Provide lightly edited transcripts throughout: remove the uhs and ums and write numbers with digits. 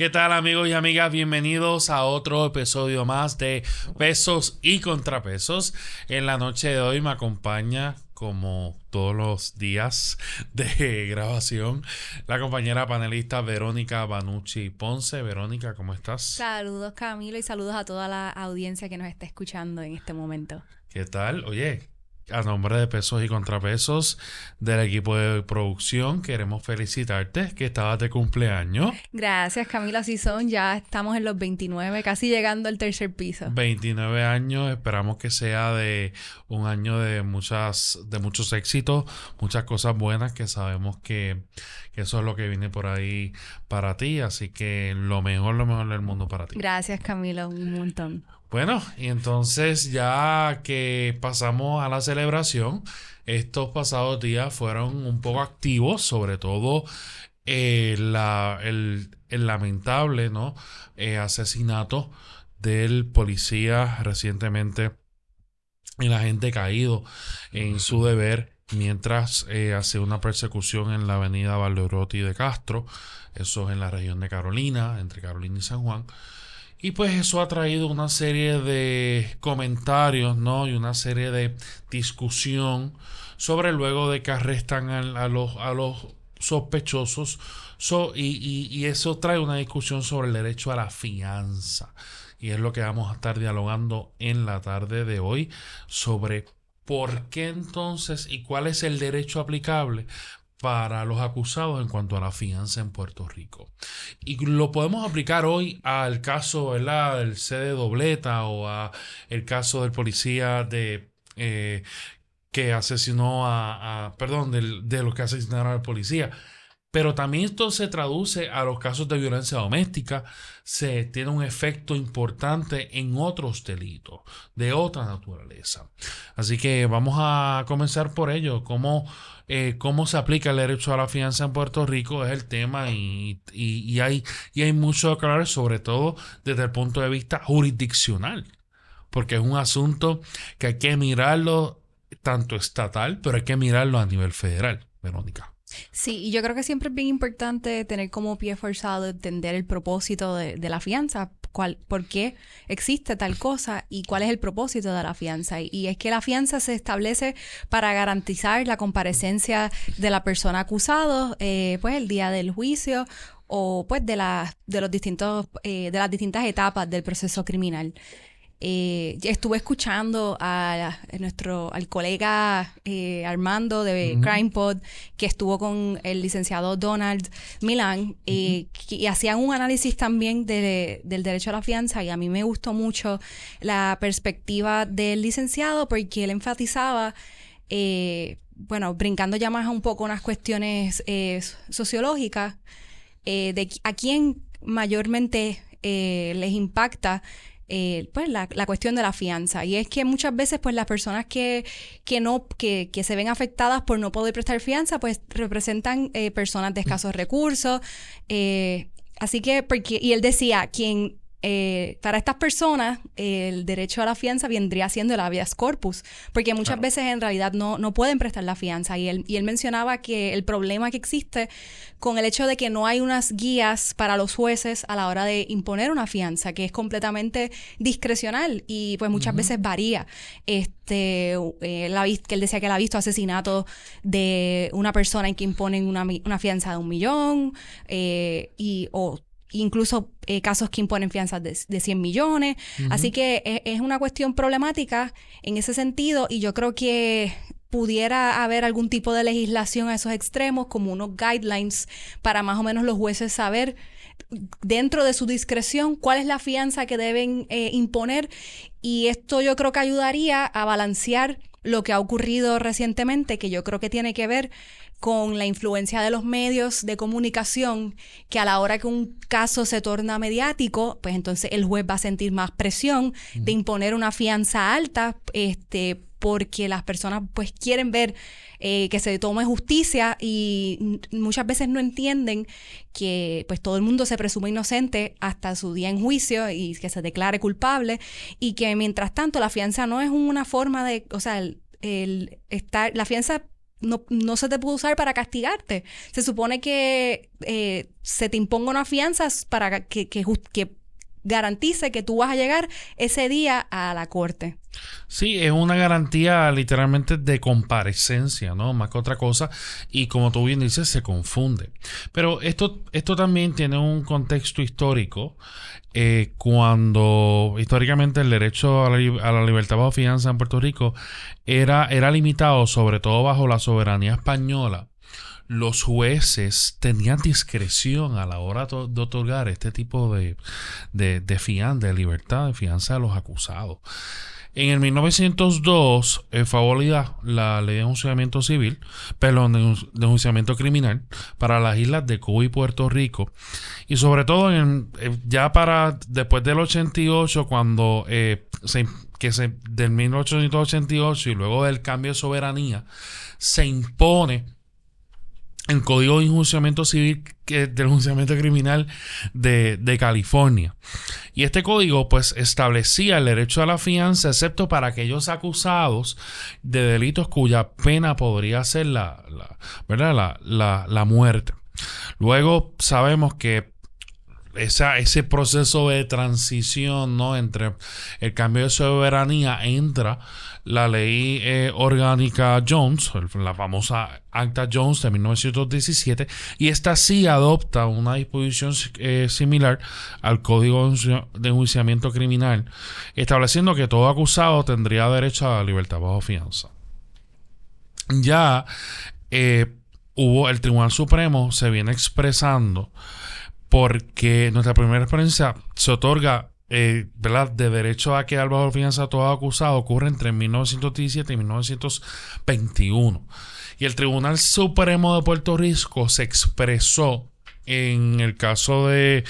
¿Qué tal, amigos y amigas? Bienvenidos a otro episodio más de Pesos y Contrapesos. En la noche de hoy me acompaña, como todos los días de grabación, la compañera panelista Verónica Banucci Ponce. Verónica, ¿cómo estás? Saludos, Camilo, y saludos a toda la audiencia que nos está escuchando en este momento. ¿Qué tal? Oye, a nombre de Pesos y Contrapesos del equipo de producción, queremos felicitarte que estabas de cumpleaños. Gracias, Camilo, así son. Ya estamos en los 29, casi llegando al tercer piso. 29 años, esperamos que sea de un año de muchos éxitos, muchas cosas buenas, que sabemos que eso es lo que viene por ahí para ti, así que lo mejor del mundo para ti. Gracias, Camilo, un montón. Bueno, y entonces ya que pasamos a la celebración, estos pasados días fueron un poco activos, sobre todo el lamentable, ¿no? Asesinato del policía recientemente, el agente caído en su deber mientras hacía una persecución en la avenida Valderotti de Castro. Eso es en la región de Carolina, entre Carolina y San Juan. Y pues eso ha traído una serie de comentarios, ¿no? Y una serie de discusión sobre luego de que arrestan a los sospechosos. Y eso trae una discusión sobre el derecho a la fianza. Y es lo que vamos a estar dialogando en la tarde de hoy sobre por qué entonces y cuál es el derecho aplicable para los acusados en cuanto a la fianza en Puerto Rico. Y lo podemos aplicar hoy al caso, ¿verdad?, del C de Dobleta, o a el caso del policía que asesinó perdón, de los que asesinaron al policía. Pero también esto se traduce a los casos de violencia doméstica, se tiene un efecto importante en otros delitos de otra naturaleza. Así que vamos a comenzar por ello. ¿Cómo se aplica el derecho a la fianza en Puerto Rico? Es el tema y hay mucho que hablar, sobre todo desde el punto de vista jurisdiccional, porque es un asunto que hay que mirarlo tanto estatal, pero hay que mirarlo a nivel federal, Verónica. Sí, y yo creo que siempre es bien importante tener como pie forzado entender el propósito de la fianza, por qué existe tal cosa y cuál es el propósito de la fianza. Y es que la fianza se establece para garantizar la comparecencia de la persona acusada, pues el día del juicio, o pues de las distintas etapas del proceso criminal. Estuve escuchando al colega Armando de Crime Pod, que estuvo con el licenciado Donald Milán, y hacían un análisis también del derecho a la fianza, y a mí me gustó mucho la perspectiva del licenciado, porque él enfatizaba, bueno, brincando ya más a un poco unas cuestiones sociológicas, de a quién mayormente les impacta pues la cuestión de la fianza. Y es que muchas veces pues las personas que se ven afectadas por no poder prestar fianza pues representan personas de escasos recursos. Así que, y él decía, para estas personas el derecho a la fianza vendría siendo el habeas corpus, porque muchas veces en realidad no pueden prestar la fianza, y él mencionaba que el problema que existe con el hecho de que no hay unas guías para los jueces a la hora de imponer una fianza, que es completamente discrecional y pues muchas veces varía. Que él decía que él ha visto asesinatos de una persona en que imponen una fianza de 1 millón, o incluso casos que imponen fianzas de 100 millones. Así que es una cuestión problemática en ese sentido, y yo creo que pudiera haber algún tipo de legislación a esos extremos, como unos guidelines para más o menos los jueces saber dentro de su discreción cuál es la fianza que deben imponer. Y esto yo creo que ayudaría a balancear lo que ha ocurrido recientemente, que yo creo que tiene que ver con la influencia de los medios de comunicación, que a la hora que un caso se torna mediático, pues entonces el juez va a sentir más presión de imponer una fianza alta, porque las personas pues quieren ver que se tome justicia, y muchas veces no entienden que pues todo el mundo se presume inocente hasta su día en juicio y que se declare culpable, y que mientras tanto la fianza no es una forma de, o sea, la fianza no se te puede usar para castigarte. Se supone que se te imponga una fianza para que garantice que tú vas a llegar ese día a la corte. Sí, es una garantía literalmente de comparecencia, ¿no? Más que otra cosa. Y como tú bien dices, se confunde. Pero esto también tiene un contexto histórico. Cuando históricamente el derecho a la libertad bajo fianza en Puerto Rico era limitado, sobre todo bajo la soberanía española, los jueces tenían discreción a la hora de otorgar este tipo de fianza, de libertad de fianza a los acusados. En el 1902 fue abolida la ley de enjuiciamiento civil, perdón, de enjuiciamiento criminal para las islas de Cuba y Puerto Rico. Y sobre todo ya para después del 88, cuando del 1888 y luego del cambio de soberanía, se impone el Código de Enjuiciamiento Civil del enjuiciamiento criminal de California. Y este código pues establecía el derecho a la fianza excepto para aquellos acusados de delitos cuya pena podría ser la muerte. Luego sabemos que ese proceso de transición, ¿no?, entre el cambio de soberanía, entra la ley orgánica Jones, la famosa Acta Jones de 1917, y esta sí adopta una disposición similar al Código de Enjuiciamiento Criminal, estableciendo que todo acusado tendría derecho a la libertad bajo fianza. Ya el Tribunal Supremo se viene expresando porque nuestra primera experiencia se otorga ¿verdad?, de derecho a quedar bajo fianza a todo acusado ocurre entre 1917 y 1921. Y el Tribunal Supremo de Puerto Rico se expresó en el caso de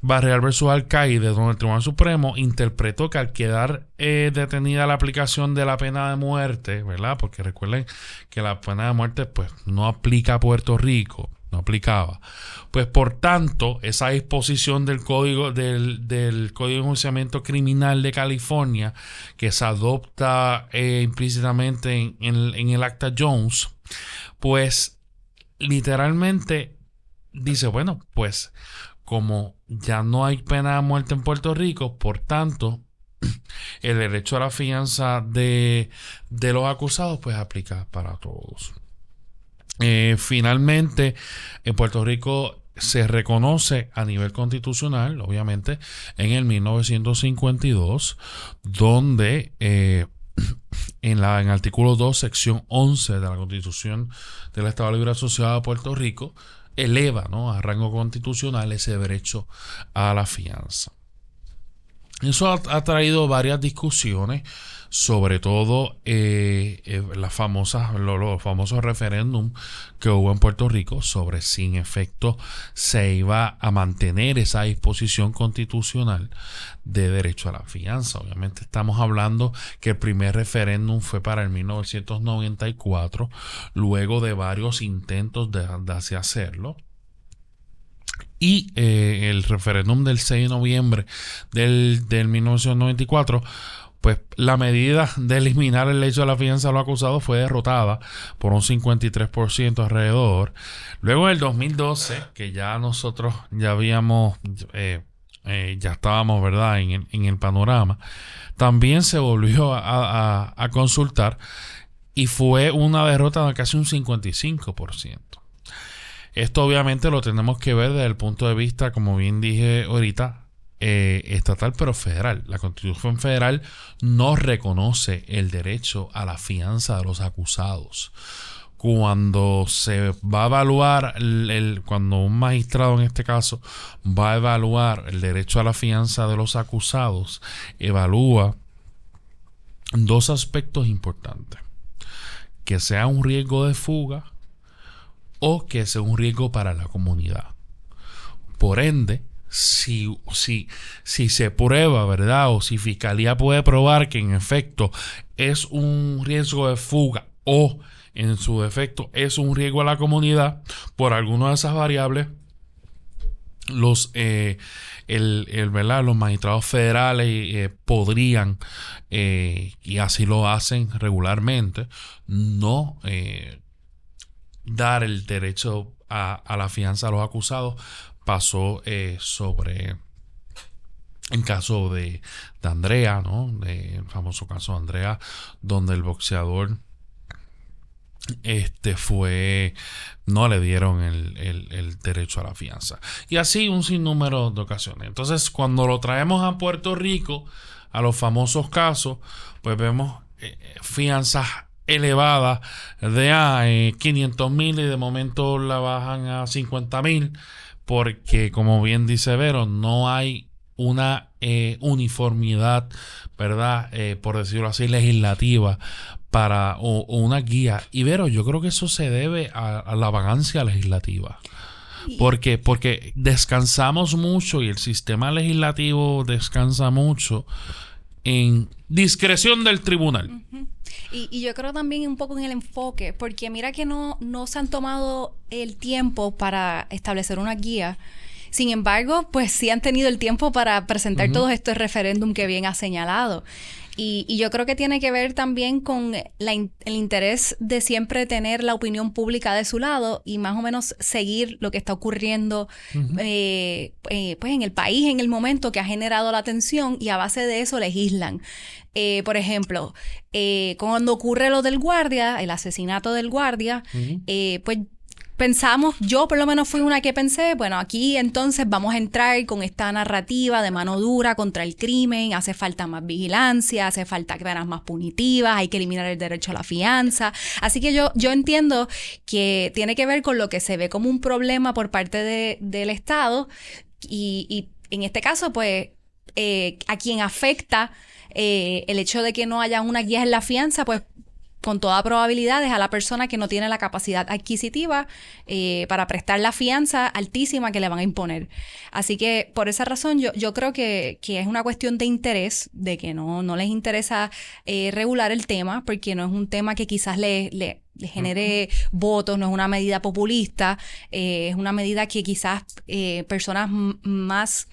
Barreal versus Alcaide, donde el Tribunal Supremo interpretó que al quedar detenida la aplicación de la pena de muerte, ¿verdad? Porque recuerden que la pena de muerte pues no aplica a Puerto Rico, no aplicaba. Pues por tanto, esa disposición del Código de Enjuiciamiento Criminal de California, que se adopta implícitamente en el Acta Jones, pues literalmente dice, bueno, pues como ya no hay pena de muerte en Puerto Rico, por tanto, el derecho a la fianza de los acusados pues aplica para todos. Finalmente, en Puerto Rico se reconoce a nivel constitucional, obviamente, en el 1952, donde en el artículo 2, sección 11 de la Constitución del Estado Libre Asociado de Puerto Rico, eleva, ¿no?, a rango constitucional ese derecho a la fianza. Eso ha traído varias discusiones, sobre todo los famosos referéndum que hubo en Puerto Rico sobre si en efecto se iba a mantener esa disposición constitucional de derecho a la fianza. Obviamente estamos hablando que el primer referéndum fue para el 1994, luego de varios intentos de hacerlo. Y el referéndum del 6 de noviembre del 1994, pues la medida de eliminar el derecho a la fianza a los acusados fue derrotada por un 53% alrededor. Luego en el 2012, que ya nosotros ya habíamos, ya estábamos, ¿verdad?, en el panorama, también se volvió a consultar y fue una derrota de casi un 55%. Esto obviamente lo tenemos que ver desde el punto de vista, como bien dije ahorita, estatal pero federal. La Constitución Federal no reconoce el derecho a la fianza de los acusados. Cuando se va a evaluar, cuando un magistrado en este caso va a evaluar el derecho a la fianza de los acusados, evalúa dos aspectos importantes: que sea un riesgo de fuga o que sea un riesgo para la comunidad. Por ende, si se prueba, ¿verdad?, o si Fiscalía puede probar que en efecto es un riesgo de fuga o en su defecto es un riesgo a la comunidad por alguna de esas variables, los magistrados federales podrían, y así lo hacen regularmente, no dar el derecho a la fianza a los acusados pasó en caso de Andrea, ¿no? El famoso caso de Andrea, donde el boxeador no le dieron el derecho a la fianza. Y así un sinnúmero de ocasiones. Entonces, cuando lo traemos a Puerto Rico, a los famosos casos, pues vemos fianzas elevadas de 500,000 y de momento la bajan a 50,000, porque como bien dice Vero, no hay una uniformidad, ¿verdad? Por decirlo así, legislativa para o una guía. Y Vero, yo creo que eso se debe a la vagancia legislativa. Porque descansamos mucho y el sistema legislativo descansa mucho en discreción del tribunal. Uh-huh. Y yo creo también un poco en el enfoque, porque mira que no se han tomado el tiempo para establecer una guía. Sin embargo, pues sí han tenido el tiempo para presentar todos estos referéndum que bien ha señalado. Y yo creo que tiene que ver también con el interés de siempre tener la opinión pública de su lado y más o menos seguir lo que está ocurriendo pues en el país en el momento, que ha generado la tensión, y a base de eso legislan. Por ejemplo, cuando ocurre lo del guardia, el asesinato del guardia, pues pensamos, yo por lo menos fui una que pensé, bueno, aquí entonces vamos a entrar con esta narrativa de mano dura contra el crimen, hace falta más vigilancia, hace falta penas más punitivas, hay que eliminar el derecho a la fianza. Así que yo entiendo que tiene que ver con lo que se ve como un problema por parte del Estado y en este caso, pues, a quien afecta el hecho de que no haya una guía en la fianza, pues, con toda probabilidad es a la persona que no tiene la capacidad adquisitiva para prestar la fianza altísima que le van a imponer. Así que por esa razón yo creo que es una cuestión de interés, de que no les interesa regular el tema, porque no es un tema que quizás le genere votos, no es una medida populista, es una medida que quizás personas más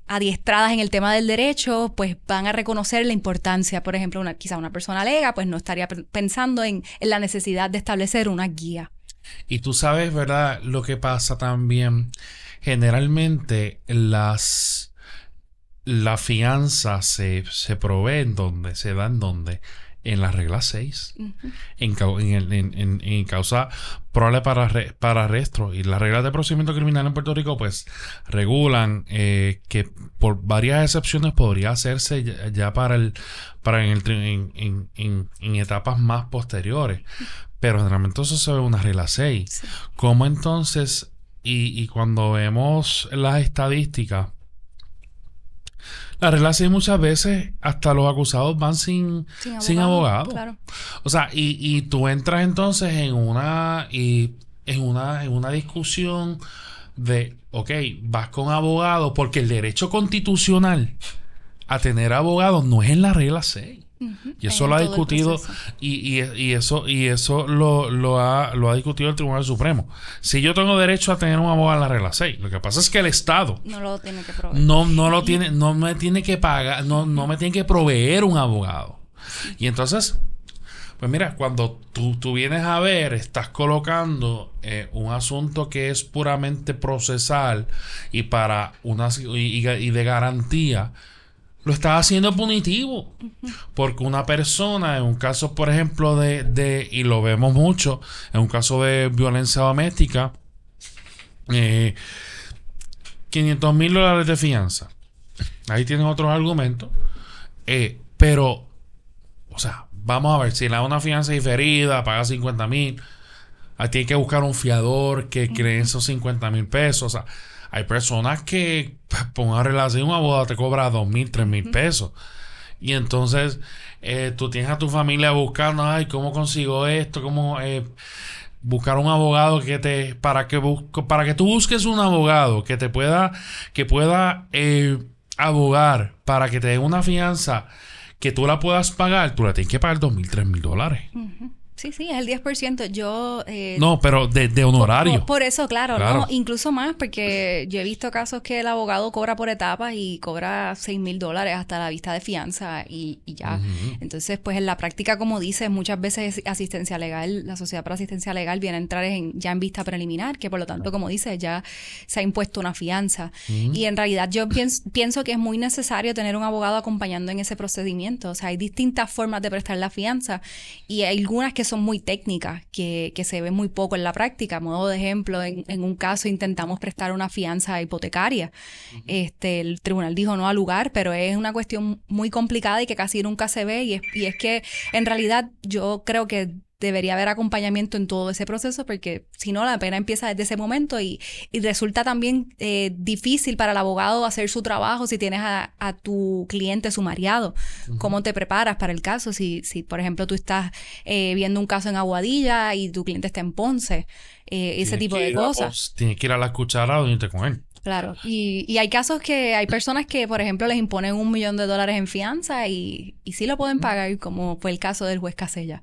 adiestradas en el tema del derecho, pues van a reconocer la importancia. Por ejemplo, quizá una persona lega, pues no estaría pensando en la necesidad de establecer una guía. Y tú sabes, ¿verdad? Lo que pasa también, generalmente la fianza se provee en la regla 6, en causa probable para arresto. Y las reglas de procedimiento criminal en Puerto Rico pues regulan que por varias excepciones podría hacerse ya en etapas más posteriores. Pero generalmente eso se ve una regla 6. Sí. ¿Cómo entonces? Y cuando vemos las estadísticas, la regla 6 muchas veces hasta los acusados van sin abogado. Claro. O sea, y tú entras entonces en una discusión de, ok, vas con abogado, porque el derecho constitucional a tener abogado no es en la regla 6. Y eso lo ha discutido y eso lo ha discutido el Tribunal Supremo. Si yo tengo derecho a tener un abogado en la regla 6, lo que pasa es que el Estado no lo tiene que proveer. No me tiene que pagar, no me tiene que proveer un abogado. Y entonces, pues mira, cuando tú vienes a ver, estás colocando un asunto que es puramente procesal y para y de garantía, lo estás haciendo punitivo. Porque una persona, en un caso, por ejemplo, y lo vemos mucho, en un caso de violencia doméstica, $500,000 de fianza. Ahí tienes otros argumentos. Pero, o sea, vamos a ver, si le da una fianza diferida, paga 50,000, ahí tiene que buscar un fiador que cree esos 50,000 pesos. O sea, hay personas que, por una relación, un abogado te cobra 2,000, 3,000 pesos. Y entonces tú tienes a tu familia buscando, ay, ¿cómo consigo esto? ¿Cómo buscar un abogado para que tú busques un abogado que pueda abogar para que te dé una fianza que tú la puedas pagar? Tú la tienes que pagar $2,000, $3,000. Sí, sí, es el 10%. Yo... No, pero de honorario. Por eso, claro, Claro. ¿no? Incluso más, porque yo he visto casos que el abogado cobra por etapas y cobra $6,000 hasta la vista de fianza y ya. Ujú. Entonces, pues en la práctica, como dices, muchas veces asistencia legal, la Sociedad para Asistencia Legal viene a entrar ya en vista preliminar, que por lo tanto, como dices, ya se ha impuesto una fianza. Ujú. Y en realidad yo pienso que es muy necesario tener un abogado acompañando en ese procedimiento. O sea, hay distintas formas de prestar la fianza y hay algunas que son muy técnicas, que se ven muy poco en la práctica. A modo de ejemplo, en un caso intentamos prestar una fianza hipotecaria. El tribunal dijo no al lugar, pero es una cuestión muy complicada y que casi nunca se ve. Y es que en realidad yo creo que debería haber acompañamiento en todo ese proceso, porque si no, la pena empieza desde ese momento y resulta también difícil para el abogado hacer su trabajo si tienes a tu cliente sumariado. ¿Cómo te preparas para el caso? Si por ejemplo, tú estás viendo un caso en Aguadilla y tu cliente está en Ponce, ese tipo de cosas. Tienes que ir a la cuchara o irte con él. Claro, y hay casos que hay personas que, por ejemplo, les imponen $1,000,000 en fianza y sí lo pueden pagar, como fue el caso del juez Casella,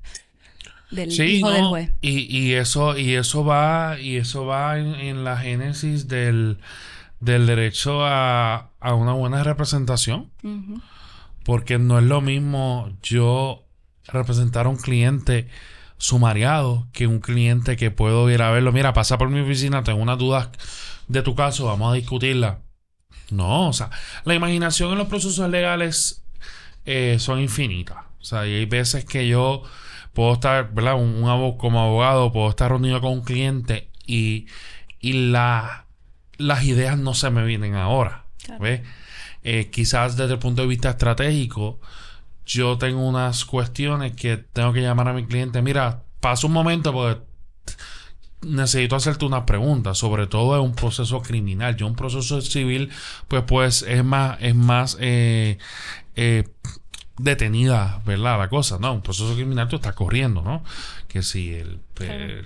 del Sí, hijo del no, juez. y eso va en la génesis del derecho a una buena representación, Ujú. porque no es lo mismo yo representar a un cliente sumariado que un cliente que puedo ir a verlo. Mira, pasa por mi oficina, tengo unas dudas de tu caso, vamos a discutirla. No, o sea, la imaginación en los procesos legales son infinitas. O sea, y hay veces que yo puedo estar, ¿verdad? Como abogado, puedo estar reunido con un cliente y las ideas no se me vienen ahora. Claro. ¿Ves? Quizás desde el punto de vista estratégico, yo tengo unas cuestiones que tengo que llamar a mi cliente. Mira, pasa un momento porque necesito hacerte unas preguntas, sobre todo en un proceso criminal. Yo un proceso civil, pues es más eh, detenida, ¿verdad? La cosa, ¿no? Un proceso criminal tú estás corriendo, ¿no? Que si Claro.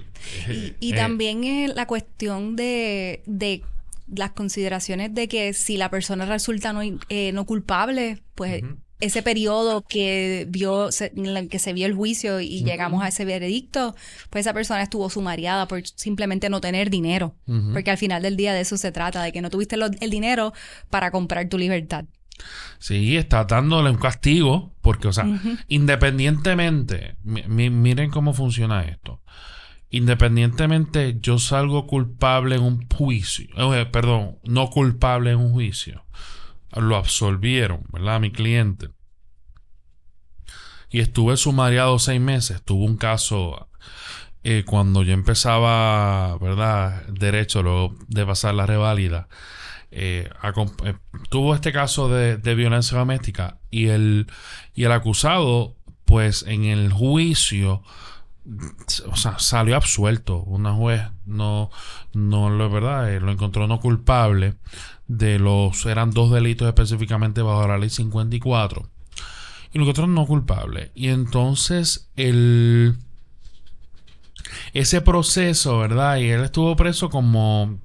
Y también la cuestión de las consideraciones de que si la persona resulta no culpable, pues Ujú. ese periodo en el que se vio el juicio y llegamos a ese veredicto, pues esa persona estuvo sumariada por simplemente no tener dinero. Ujú. Porque al final del día de eso se trata, de que no tuviste el dinero para comprar tu libertad. Sí, está dándole un castigo, porque, o sea, independientemente, miren cómo funciona esto. Independientemente, yo salgo culpable en un juicio, perdón, no culpable en un juicio. Lo absolvieron, ¿verdad? Mi cliente. Y estuve sumariado 6 meses. Tuve un caso cuando yo empezaba, ¿verdad? Derecho, luego de pasar la reválida. Tuvo este caso de violencia doméstica y el acusado, pues en el juicio, o sea, salió absuelto. Una juez no lo, ¿verdad? Lo encontró no culpable eran 2 delitos específicamente bajo la ley 54 y lo encontró no culpable. Y entonces ese proceso, ¿verdad? Y él estuvo preso como,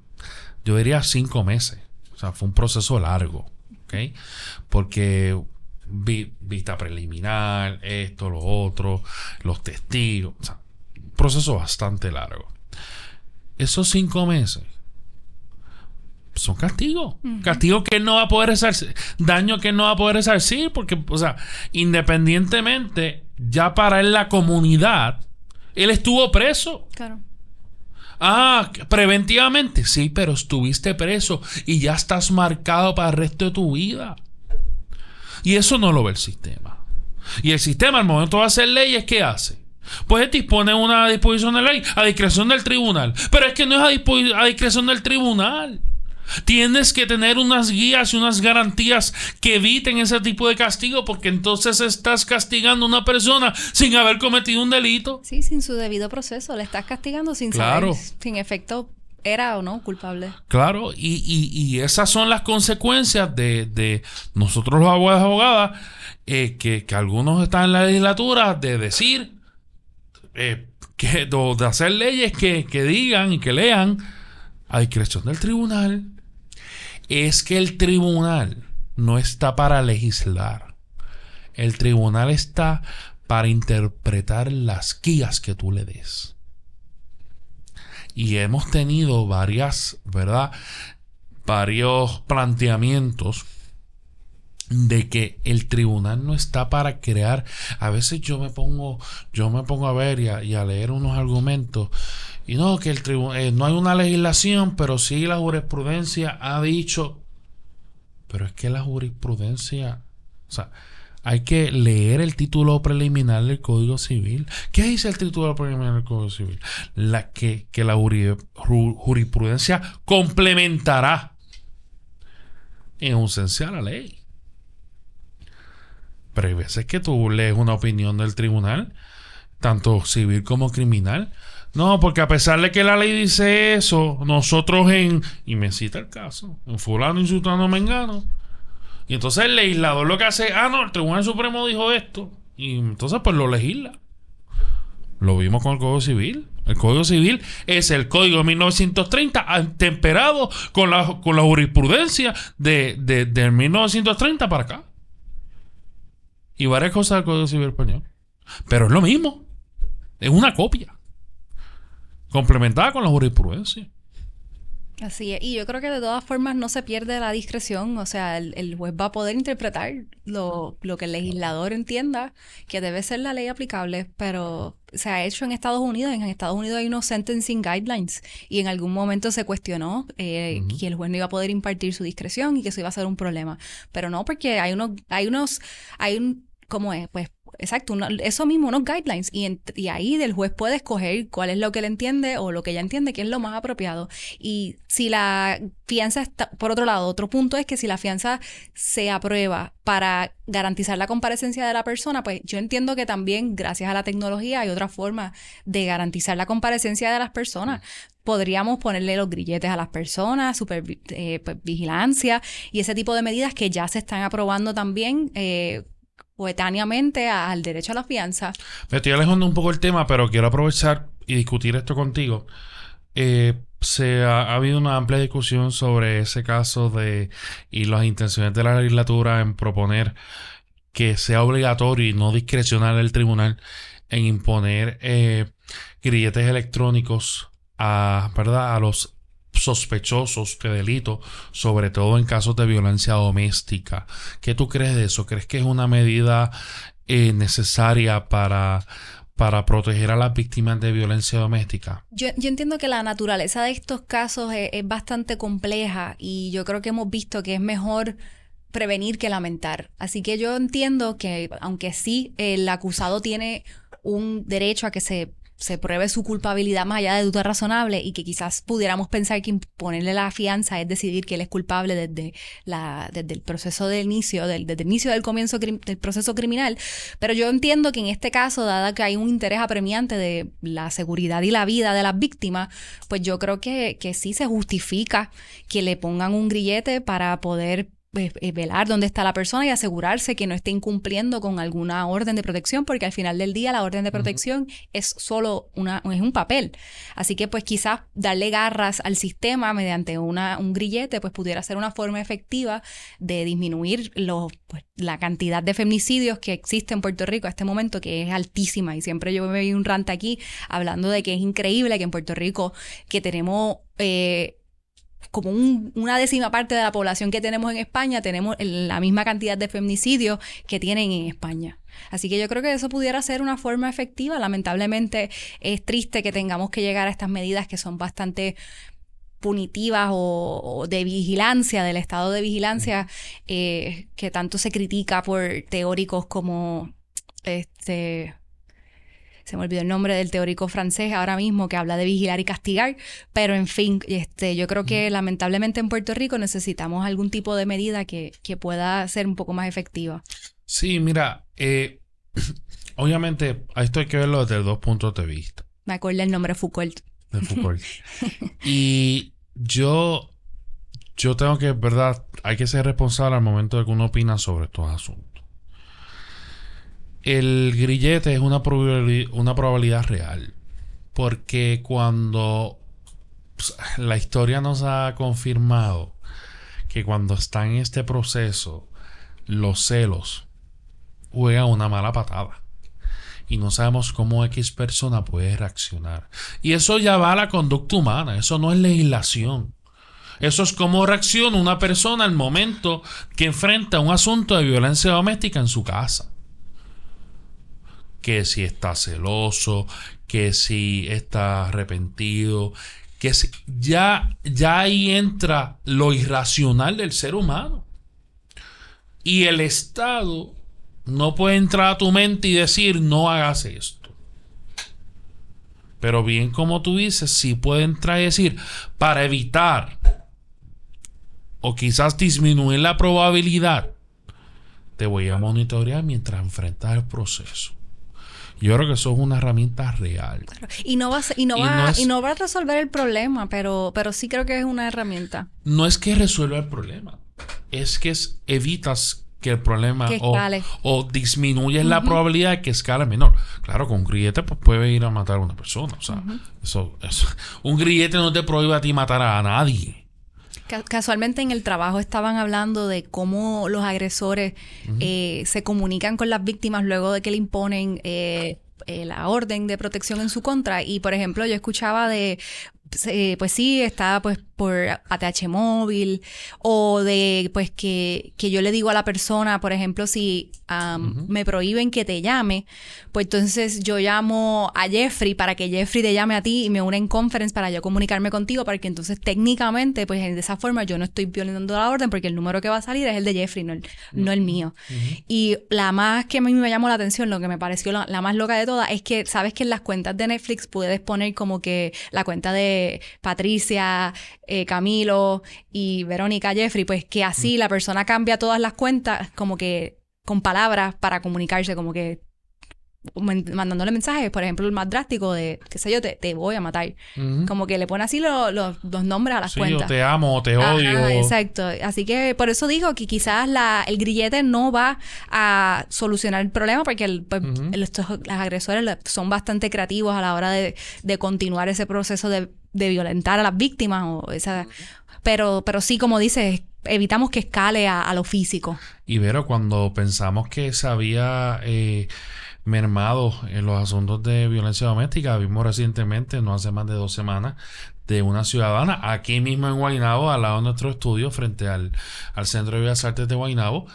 yo diría, 5 meses. O sea, fue un proceso largo, ¿ok? Porque vista preliminar, esto, lo otro, los testigos. O sea, un proceso bastante largo. Esos 5 meses son castigos. Castigos que él no va a poder resarcir. Daño que él no va a poder resarcir. Porque, o sea, independientemente, ya para él la comunidad, él estuvo preso. Claro. Ah, preventivamente. Sí, pero estuviste preso y ya estás marcado para el resto de tu vida. Y eso no lo ve el sistema. Y el sistema, al momento de hacer leyes, ¿qué hace? Pues dispone una disposición de ley a discreción del tribunal. Pero es que no es a discreción del tribunal. Tienes que tener unas guías y unas garantías que eviten ese tipo de castigo, porque entonces estás castigando a una persona sin haber cometido un delito. Sí, sin su debido proceso. Le estás castigando sin Claro. saber si en efecto era o no culpable. Claro, y esas son las consecuencias de nosotros los abogados y abogadas, que algunos están en la legislatura, de decir, de hacer leyes que digan y que lean a discreción del tribunal. Es que el tribunal no está para legislar. El tribunal está para interpretar las guías que tú le des. Y hemos tenido varios planteamientos de que el tribunal no está para crear. A veces yo me pongo a ver y a leer unos argumentos y no, que el tribunal no hay una legislación, pero sí la jurisprudencia ha dicho. Pero es que la jurisprudencia, o sea, hay que leer el título preliminar del Código Civil. ¿Qué dice el título preliminar del Código Civil? Que la jurisprudencia complementará en esencia la ley. Pero hay veces que tú lees una opinión del tribunal, tanto civil como criminal. No, porque a pesar de que la ley dice eso, nosotros y me cita el caso, en fulano insultando a mengano. Y entonces el legislador lo que hace, no, el Tribunal Supremo dijo esto. Y entonces pues lo legisla. Lo vimos con el Código Civil. El Código Civil es el Código de 1930 temperado con la jurisprudencia de 1930 para acá. Y varias cosas del Código Civil español. Pero es lo mismo. Es una copia. Complementada con la jurisprudencia. Así es. Y yo creo que de todas formas no se pierde la discreción. O sea, el juez va a poder interpretar lo que el legislador entienda que debe ser la ley aplicable, pero se ha hecho en Estados Unidos. En Estados Unidos hay unos sentencing guidelines y en algún momento se cuestionó que el juez no iba a poder impartir su discreción y que eso iba a ser un problema. Pero no, porque ¿cómo es? Pues exacto, eso mismo, unos guidelines. Y ahí el juez puede escoger cuál es lo que él entiende o lo que ella entiende que es lo más apropiado. Y si la fianza está, por otro lado, otro punto es que si la fianza se aprueba para garantizar la comparecencia de la persona, pues yo entiendo que también, gracias a la tecnología, hay otra forma de garantizar la comparecencia de las personas. Podríamos ponerle los grilletes a las personas, pues, vigilancia y ese tipo de medidas que ya se están aprobando también coetáneamente al derecho a la fianza. Me estoy alejando un poco del tema, pero quiero aprovechar y discutir esto contigo. Ha habido una amplia discusión sobre ese caso y las intenciones de la legislatura en proponer que sea obligatorio y no discrecional el tribunal en imponer grilletes electrónicos a los sospechosos de delito, sobre todo en casos de violencia doméstica. ¿Qué tú crees de eso? ¿Crees que es una medida necesaria para proteger a las víctimas de violencia doméstica? Yo entiendo que la naturaleza de estos casos es bastante compleja y yo creo que hemos visto que es mejor prevenir que lamentar. Así que yo entiendo que, aunque sí el acusado tiene un derecho a que se pruebe su culpabilidad más allá de duda razonable y que quizás pudiéramos pensar que imponerle la fianza es decidir que él es culpable desde el proceso desde el inicio del comienzo del proceso criminal. Pero yo entiendo que en este caso, dada que hay un interés apremiante de la seguridad y la vida de las víctimas, pues yo creo que sí se justifica que le pongan un grillete para poder velar dónde está la persona y asegurarse que no esté incumpliendo con alguna orden de protección, porque al final del día la orden de protección es solo es un papel. Así que pues quizás darle garras al sistema mediante un grillete pues pudiera ser una forma efectiva de disminuir la cantidad de feminicidios que existe en Puerto Rico a este momento, que es altísima. Y siempre yo me vi un rant aquí hablando de que es increíble que en Puerto Rico, que tenemos como una décima parte de la población que tenemos en España, tenemos la misma cantidad de feminicidios que tienen en España. Así que yo creo que eso pudiera ser una forma efectiva. Lamentablemente es triste que tengamos que llegar a estas medidas que son bastante punitivas o de vigilancia, del estado de vigilancia, que tanto se critica por teóricos como se me olvidó el nombre del teórico francés ahora mismo que habla de vigilar y castigar, pero en fin, yo creo que lamentablemente en Puerto Rico necesitamos algún tipo de medida que pueda ser un poco más efectiva. Sí, mira, obviamente a esto hay que verlo desde dos puntos de vista. Me acuerdo el nombre Foucault. De Foucault. Y yo tengo que, verdad, hay que ser responsable al momento de que uno opina sobre estos asuntos. El grillete es una probabilidad real. Porque cuando la historia nos ha confirmado que cuando está en este proceso, los celos juegan una mala patada. y no sabemos cómo X persona puede reaccionar. Y eso ya va a la conducta humana, eso no es legislación. Eso es cómo reacciona una persona al momento que enfrenta un asunto de violencia doméstica en su casa. Que si está celoso, que si está arrepentido, que si, ya ahí entra lo irracional del ser humano. Y el Estado no puede entrar a tu mente y decir no hagas esto. Pero bien como tú dices, sí puede entrar y decir para evitar o quizás disminuir la probabilidad, te voy a monitorear mientras enfrentas el proceso. Yo creo que eso es una herramienta real. Y no va a resolver el problema, pero sí creo que es una herramienta. No es que resuelva el problema, es que evitas que el problema o disminuyes la probabilidad de que escale menor. Claro, con un grillete pues, puede ir a matar a una persona. O sea, eso, un grillete no te prohíbe a ti matar a nadie. Casualmente en el trabajo estaban hablando de cómo los agresores se comunican con las víctimas luego de que le imponen la orden de protección en su contra. Y, por ejemplo, yo escuchaba de, pues sí, está pues por ATH móvil, o de pues que yo le digo a la persona, por ejemplo, si me prohíben que te llame, pues entonces yo llamo a Jeffrey para que Jeffrey te llame a ti y me une en conference para yo comunicarme contigo, para que entonces técnicamente, pues de esa forma yo no estoy violando la orden porque el número que va a salir es el de Jeffrey, no el mío. Y la más que a mí me llamó la atención, lo que me pareció la más loca de todas, es que sabes que en las cuentas de Netflix puedes poner como que la cuenta de Patricia, Camilo y Verónica Jeffrey, pues que así la persona cambia todas las cuentas como que con palabras para comunicarse, como que mandándole mensajes, por ejemplo, el más drástico de, qué sé yo, te voy a matar. Como que le pone así los nombres a las cuentas. O te amo, o te odio. Exacto. Así que por eso digo que quizás el grillete no va a solucionar el problema, porque los agresores son bastante creativos a la hora de continuar ese proceso de violentar a las víctimas. Pero sí, como dices, evitamos que escale a lo físico. Y Vero, cuando pensamos que se había mermado en los asuntos de violencia doméstica, vimos recientemente, no hace más de 2 semanas, de una ciudadana aquí mismo en Guaynabo, al lado de nuestro estudio, frente al Centro de Bellas Artes de Guaynabo,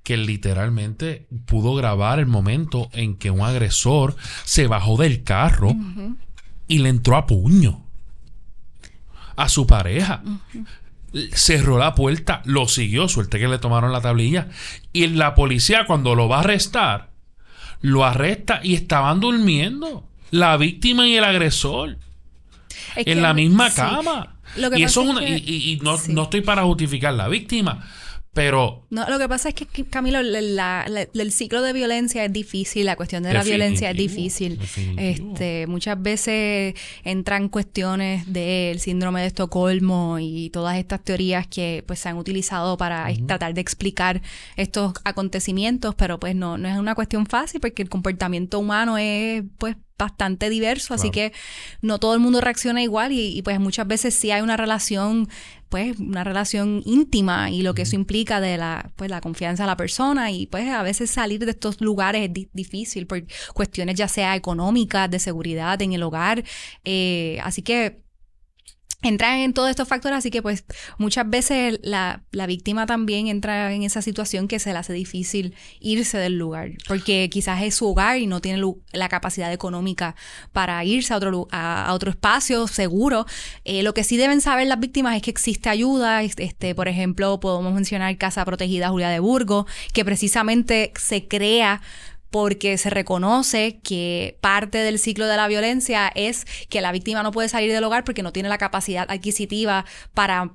que literalmente pudo grabar el momento en que un agresor se bajó del carro y le entró a puño a su pareja. Cerró la puerta, lo siguió, suerte que le tomaron la tablilla, y la policía, cuando lo va a arrestar, lo arresta y estaban durmiendo la víctima y el agresor en la misma cama. Y eso no estoy para justificar la víctima, pero no, lo que pasa es que, Camilo, el ciclo de violencia es difícil, la cuestión de la violencia es difícil. Muchas veces entran cuestiones del síndrome de Estocolmo y todas estas teorías que pues se han utilizado para tratar de explicar estos acontecimientos, pero pues no es una cuestión fácil, porque el comportamiento humano es pues bastante diverso, así que no todo el mundo reacciona igual y pues muchas veces sí hay una relación íntima, y lo que eso implica de la confianza de la persona, y pues a veces salir de estos lugares es difícil por cuestiones ya sea económicas, de seguridad en el hogar, así que entran en todos estos factores, así que pues muchas veces la víctima también entra en esa situación que se le hace difícil irse del lugar, porque quizás es su hogar y no tiene la capacidad económica para irse a otro espacio seguro. Lo que sí deben saber las víctimas es que existe ayuda. Por ejemplo, podemos mencionar Casa Protegida Julia de Burgos, que precisamente se crea porque se reconoce que parte del ciclo de la violencia es que la víctima no puede salir del hogar porque no tiene la capacidad adquisitiva para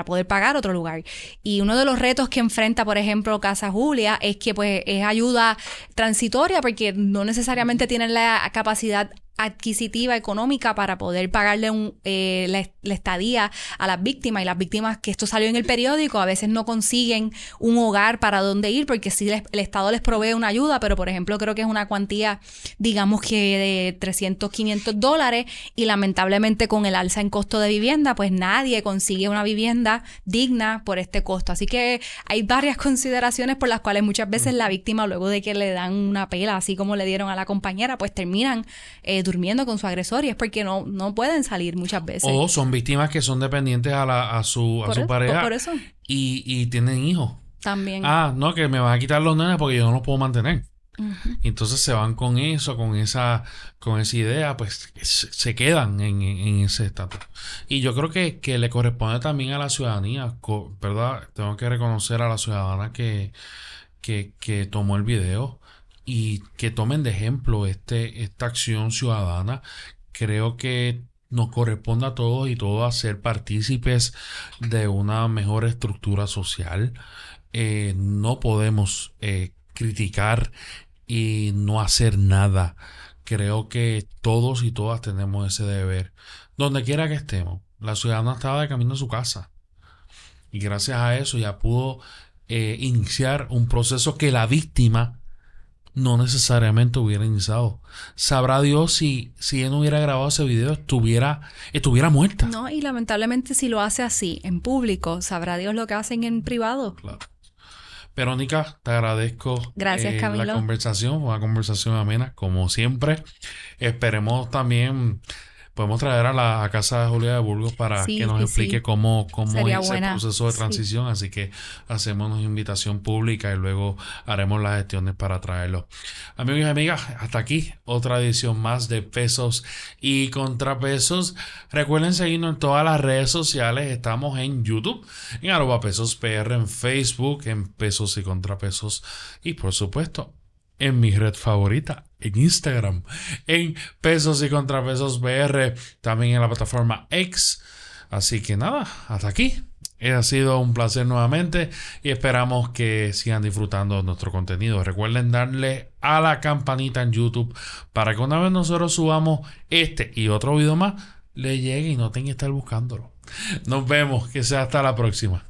poder pagar otro lugar. Y uno de los retos que enfrenta, por ejemplo, Casa Julia, es que pues es ayuda transitoria, porque no necesariamente tienen la capacidad adquisitiva económica para poder pagarle la estadía a las víctimas, y las víctimas, que esto salió en el periódico, a veces no consiguen un hogar para dónde ir, porque sí el Estado les provee una ayuda, pero por ejemplo creo que es una cuantía, digamos que de $300, $500, y lamentablemente con el alza en costo de vivienda, pues nadie consigue una vivienda digna por este costo. Así que hay varias consideraciones por las cuales muchas veces la víctima, luego de que le dan una pela, así como le dieron a la compañera, pues terminan durmiendo con su agresor, y es porque no pueden salir muchas veces. O son víctimas que son dependientes a su pareja por eso. Y tienen hijos. También. No, que me van a quitar los nenes porque yo no los puedo mantener. Uh-huh. Entonces se van con eso, con esa idea, pues se quedan en ese estatus. Y yo creo que le corresponde también a la ciudadanía, ¿verdad? Tengo que reconocer a la ciudadana que tomó el video, y que tomen de ejemplo esta acción ciudadana. Creo que nos corresponde a todos y todas ser partícipes de una mejor estructura social. No podemos criticar y no hacer nada. Creo que todos y todas tenemos ese deber. Donde quiera que estemos. La ciudadana estaba de camino a su casa, y gracias a eso ya pudo iniciar un proceso que la víctima no necesariamente hubiera iniciado. Sabrá Dios si él no hubiera grabado ese video, estuviera muerta. No, y lamentablemente si lo hace así, en público, sabrá Dios lo que hacen en privado. Claro. Verónica, te agradezco. Gracias, Camilo. La conversación, una conversación amena, como siempre. Esperemos también, podemos traer a casa de Julia de Burgos para que nos explique cómo es ese proceso de transición. Sí. Así que hacemos una invitación pública y luego haremos las gestiones para traerlo. Amigos y amigas, hasta aquí otra edición más de Pesos y Contrapesos. Recuerden seguirnos en todas las redes sociales. Estamos en YouTube, en @PesosPR, en Facebook, en Pesos y Contrapesos, y por supuesto en mi red favorita, en Instagram, en Pesos y Contrapesos PR, también en la plataforma X. Así que nada, hasta aquí. Ha sido un placer nuevamente y esperamos que sigan disfrutando de nuestro contenido. Recuerden darle a la campanita en YouTube para que una vez nosotros subamos este y otro video más, le llegue y no tengan que estar buscándolo. Nos vemos, que sea hasta la próxima.